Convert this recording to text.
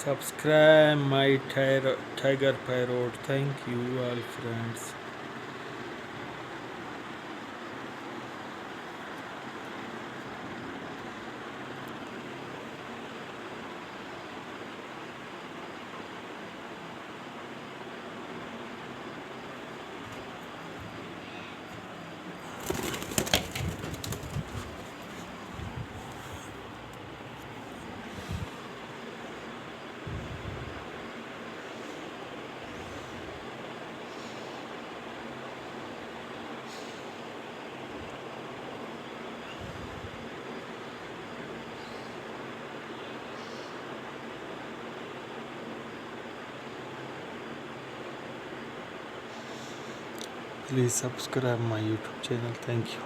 Subscribe my Tiger Parrot. Thank you all friends. Please subscribe my YouTube channel. Thank you.